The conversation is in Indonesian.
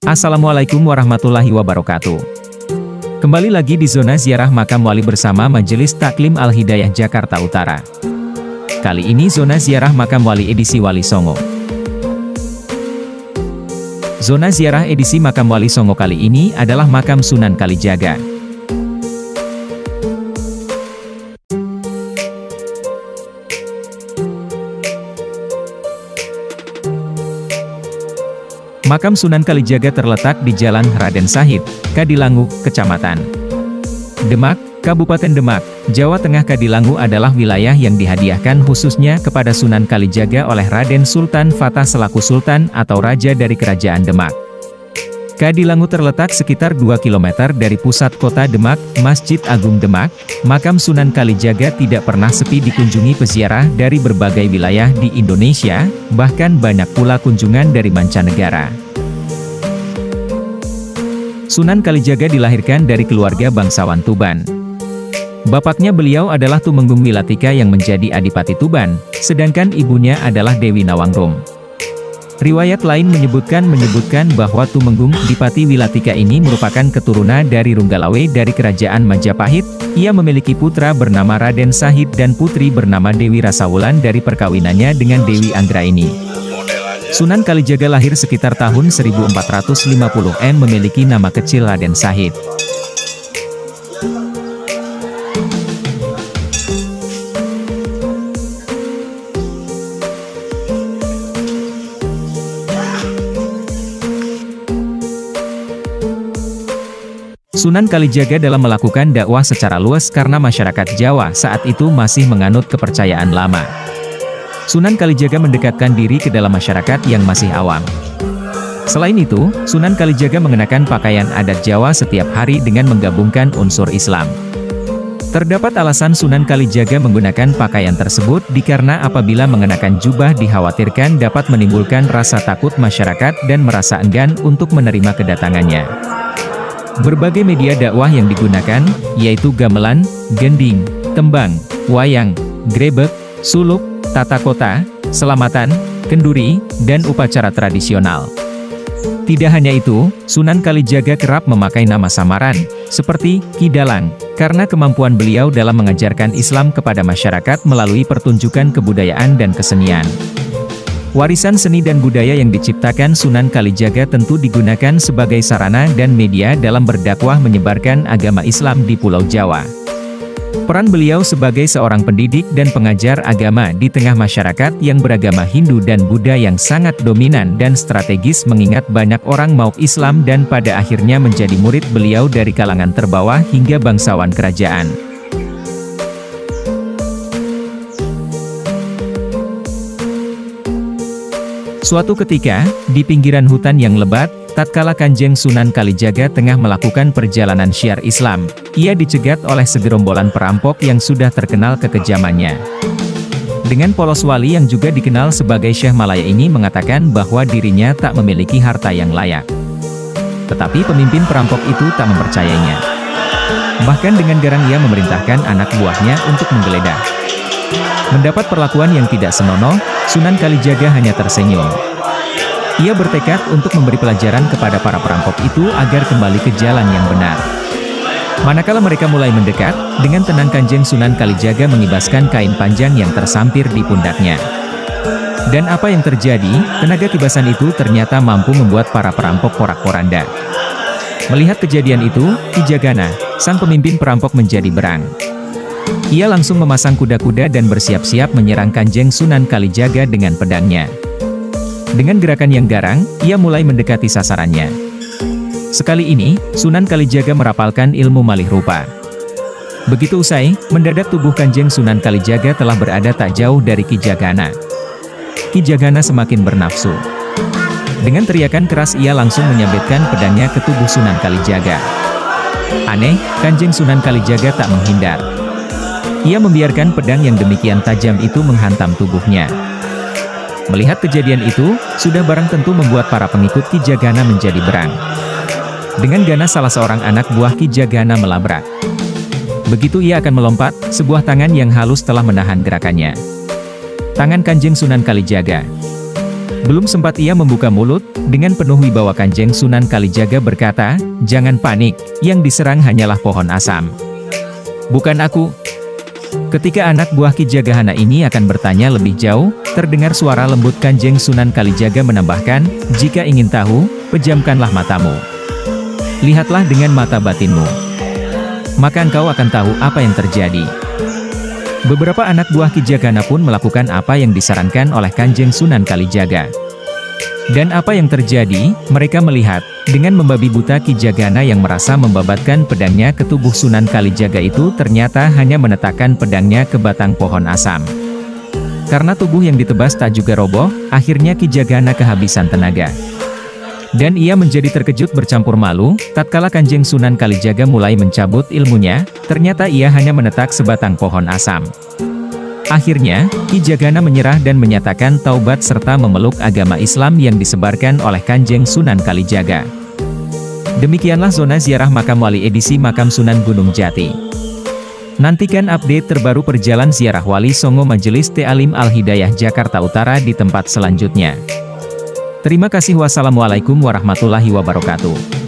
Assalamualaikum warahmatullahi wabarakatuh. Kembali lagi di zona ziarah makam wali bersama Majelis Taklim Al-Hidayah Jakarta Utara. Kali ini zona ziarah makam wali edisi Wali Songo. Zona ziarah edisi makam Wali Songo kali ini adalah makam Sunan Kalijaga. Makam Sunan Kalijaga terletak di Jalan Raden Sahid, Kadilangu, Kecamatan Demak, Kabupaten Demak, Jawa Tengah. Kadilangu adalah wilayah yang dihadiahkan khususnya kepada Sunan Kalijaga oleh Raden Sultan Fatah selaku Sultan atau Raja dari Kerajaan Demak. Kadilangu terletak sekitar 2 km dari pusat kota Demak, Masjid Agung Demak. Makam Sunan Kalijaga tidak pernah sepi dikunjungi peziarah dari berbagai wilayah di Indonesia, bahkan banyak pula kunjungan dari mancanegara. Sunan Kalijaga dilahirkan dari keluarga bangsawan Tuban. Bapaknya beliau adalah Tumenggung Wilatika yang menjadi Adipati Tuban, sedangkan ibunya adalah Dewi Nawangrum. Riwayat lain menyebutkan bahwa Tumenggung Dipati Wilatika ini merupakan keturunan dari Runggalawe dari Kerajaan Majapahit. Ia memiliki putra bernama Raden Sahid dan putri bernama Dewi Rasawulan dari perkawinannya dengan Dewi Anggraini. Sunan Kalijaga lahir sekitar tahun 1450-an, memiliki nama kecil Raden Sahid. Sunan Kalijaga dalam melakukan dakwah secara luas karena masyarakat Jawa saat itu masih menganut kepercayaan lama. Sunan Kalijaga mendekatkan diri ke dalam masyarakat yang masih awam. Selain itu, Sunan Kalijaga mengenakan pakaian adat Jawa setiap hari dengan menggabungkan unsur Islam. Terdapat alasan Sunan Kalijaga menggunakan pakaian tersebut dikarenakan apabila mengenakan jubah dikhawatirkan dapat menimbulkan rasa takut masyarakat dan merasa enggan untuk menerima kedatangannya. Berbagai media dakwah yang digunakan, yaitu gamelan, gending, tembang, wayang, grebek, suluk, tata kota, selamatan, kenduri, dan upacara tradisional. Tidak hanya itu, Sunan Kalijaga kerap memakai nama samaran, seperti Ki Dalang, karena kemampuan beliau dalam mengajarkan Islam kepada masyarakat melalui pertunjukan kebudayaan dan kesenian. Warisan seni dan budaya yang diciptakan Sunan Kalijaga tentu digunakan sebagai sarana dan media dalam berdakwah menyebarkan agama Islam di Pulau Jawa. Peran beliau sebagai seorang pendidik dan pengajar agama di tengah masyarakat yang beragama Hindu dan Buddha yang sangat dominan dan strategis mengingat banyak orang mau Islam dan pada akhirnya menjadi murid beliau dari kalangan terbawah hingga bangsawan kerajaan. Suatu ketika, di pinggiran hutan yang lebat, tatkala Kanjeng Sunan Kalijaga tengah melakukan perjalanan syiar Islam, ia dicegat oleh segerombolan perampok yang sudah terkenal kekejamannya. Dengan polos wali yang juga dikenal sebagai Syekh Malaya ini mengatakan bahwa dirinya tak memiliki harta yang layak. Tetapi pemimpin perampok itu tak mempercayainya. Bahkan dengan garang ia memerintahkan anak buahnya untuk menggeledah. Mendapat perlakuan yang tidak senonoh, Sunan Kalijaga hanya tersenyum. Ia bertekad untuk memberi pelajaran kepada para perampok itu agar kembali ke jalan yang benar. Manakala mereka mulai mendekat, dengan tenang Kanjeng Sunan Kalijaga mengibaskan kain panjang yang tersampir di pundaknya. Dan apa yang terjadi, tenaga kibasan itu ternyata mampu membuat para perampok porak-poranda. Melihat kejadian itu, Ki Jagana, sang pemimpin perampok menjadi berang. Ia langsung memasang kuda-kuda dan bersiap-siap menyerang Kanjeng Sunan Kalijaga dengan pedangnya. Dengan gerakan yang garang, ia mulai mendekati sasarannya. Sekali ini, Sunan Kalijaga merapalkan ilmu malih rupa. Begitu usai, mendadak tubuh Kanjeng Sunan Kalijaga telah berada tak jauh dari Ki Jagana. Ki Jagana semakin bernafsu. Dengan teriakan keras ia langsung menyabetkan pedangnya ke tubuh Sunan Kalijaga. Aneh, Kanjeng Sunan Kalijaga tak menghindar. Ia membiarkan pedang yang demikian tajam itu menghantam tubuhnya. Melihat kejadian itu, sudah barang tentu membuat para pengikut Ki Jagana menjadi berang. Dengan ganas salah seorang anak buah Ki Jagana melabrak. Begitu ia akan melompat, sebuah tangan yang halus telah menahan gerakannya. Tangan Kanjeng Sunan Kalijaga. Belum sempat ia membuka mulut, dengan penuh wibawa Kanjeng Sunan Kalijaga berkata, "Jangan panik, yang diserang hanyalah pohon asam. Bukan aku." Ketika anak buah Ki Jagahana ini akan bertanya lebih jauh, terdengar suara lembut Kanjeng Sunan Kalijaga menambahkan, "Jika ingin tahu, pejamkanlah matamu. Lihatlah dengan mata batinmu. Maka engkau akan tahu apa yang terjadi." Beberapa anak buah Ki Jagahana pun melakukan apa yang disarankan oleh Kanjeng Sunan Kalijaga. Dan apa yang terjadi, mereka melihat, dengan membabi buta Ki Jagahana yang merasa membabatkan pedangnya ke tubuh Sunan Kalijaga itu ternyata hanya menetakkan pedangnya ke batang pohon asam. Karena tubuh yang ditebas tak juga roboh, akhirnya Ki Jagahana kehabisan tenaga. Dan ia menjadi terkejut bercampur malu, tatkala Kanjeng Sunan Kalijaga mulai mencabut ilmunya, ternyata ia hanya menetak sebatang pohon asam. Akhirnya, Ki Jagahana menyerah dan menyatakan taubat serta memeluk agama Islam yang disebarkan oleh Kanjeng Sunan Kalijaga. Demikianlah Zona Ziarah Makam Wali edisi Makam Sunan Gunung Jati. Nantikan update terbaru perjalanan ziarah Wali Songo Majelis Ta'lim Al-Hidayah Jakarta Utara di tempat selanjutnya. Terima kasih. Wassalamualaikum warahmatullahi wabarakatuh.